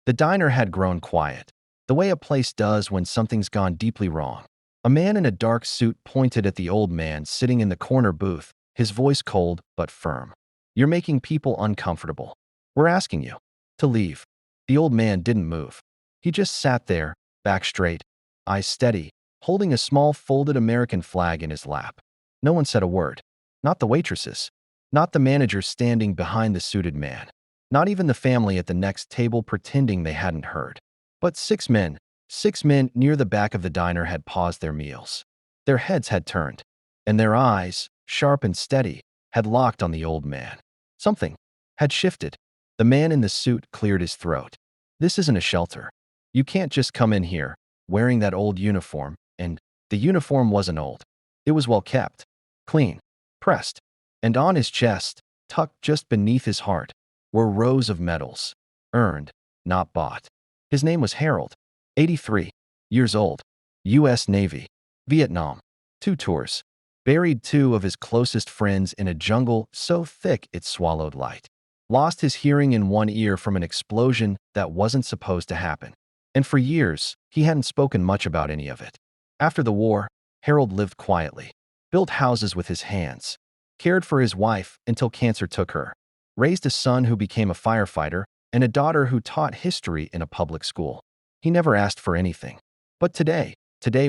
The diner had grown quiet, the way a place does when something's gone deeply wrong. A man in a dark suit pointed at the old man sitting in the corner booth, his voice cold but firm. "You're making people uncomfortable. We're asking you to leave." The old man didn't move. He just sat there, back straight, eyes steady, holding a small folded American flag in his lap. No one said a word. Not the waitresses. Not the manager standing behind the suited man. Not even the family at the next table pretending they hadn't heard. But 6 men near the back of the diner had paused their meals. Their heads had turned, and their eyes, sharp and steady, had locked on the old man. Something had shifted. The man in the suit cleared his throat. "This isn't a shelter. You can't just come in here, wearing that old uniform," and the uniform wasn't old. It was well kept, clean, pressed, and on his chest, tucked just beneath his heart, were rows of medals, earned, not bought. His name was Harold, 83 years old, U.S. Navy, Vietnam, 2 tours, buried 2 of his closest friends in a jungle so thick it swallowed light. Lost his hearing in one ear from an explosion that wasn't supposed to happen. And for years, he hadn't spoken much about any of it. After the war, Harold lived quietly, built houses with his hands, cared for his wife until cancer took her, raised a son who became a firefighter, and a daughter who taught history in a public school. He never asked for anything. But today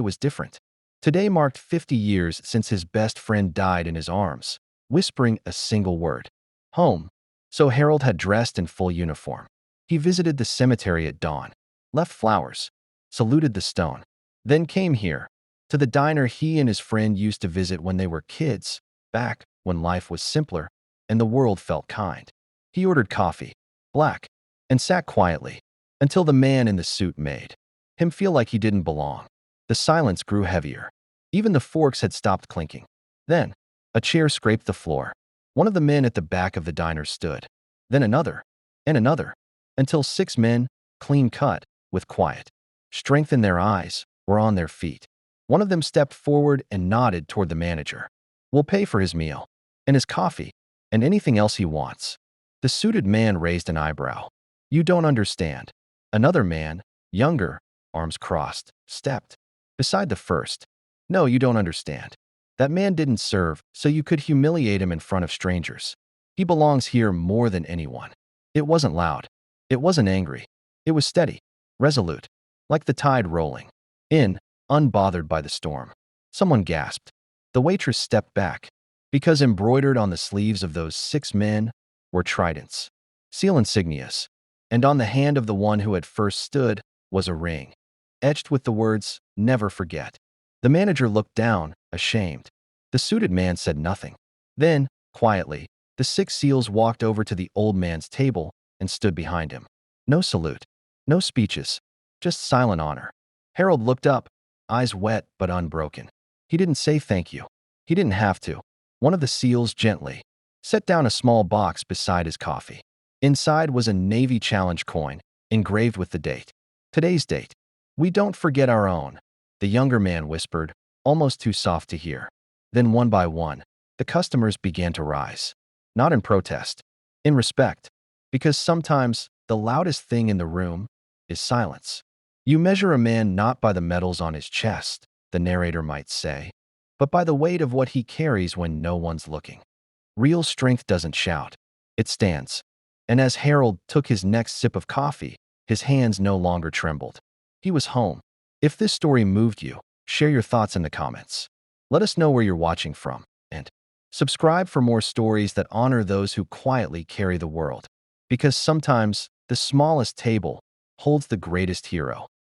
was different. Today marked 50 years since his best friend died in his arms, whispering a single word: home. So Harold had dressed in full uniform. He visited the cemetery at dawn, left flowers, saluted the stone, then came here, to the diner he and his friend used to visit when they were kids, back when life was simpler and the world felt kind. He ordered coffee, black, and sat quietly until the man in the suit made him feel like he didn't belong. The silence grew heavier. Even the forks had stopped clinking. Then, a chair scraped the floor. One of the men at the back of the diner stood. Then another, and another, until 6 men, clean-cut, with quiet strength in their eyes, were on their feet. One of them stepped forward and nodded toward the manager. "We'll pay for his meal, and his coffee, and anything else he wants." The suited man raised an eyebrow. "You don't understand." Another man, younger, arms crossed, stepped beside the first. "No, you don't understand. That man didn't serve so you could humiliate him in front of strangers. He belongs here more than anyone." It wasn't loud. It wasn't angry. It was steady, resolute, like the tide rolling in, unbothered by the storm. Someone gasped. The waitress stepped back, because embroidered on the sleeves of those 6 men were tridents, seal insignias, and on the hand of the one who had first stood was a ring, etched with the words, "Never forget." The manager looked down, ashamed. The suited man said nothing. Then, quietly, the 6 seals walked over to the old man's table and stood behind him. No salute, no speeches, just silent honor. Harold looked up, eyes wet but unbroken. He didn't say thank you. He didn't have to. One of the seals gently set down a small box beside his coffee. Inside was a Navy Challenge coin, engraved with the date. Today's date. "We don't forget our own," the younger man whispered, almost too soft to hear. Then one by one, the customers began to rise. Not in protest, in respect, because sometimes the loudest thing in the room is silence. You measure a man not by the medals on his chest, the narrator might say, but by the weight of what he carries when no one's looking. Real strength doesn't shout. It stands. And as Harold took his next sip of coffee, his hands no longer trembled. He was home. If this story moved you, share your thoughts in the comments. Let us know where you're watching from, and subscribe for more stories that honor those who quietly carry the world. Because sometimes the smallest table holds the greatest hero.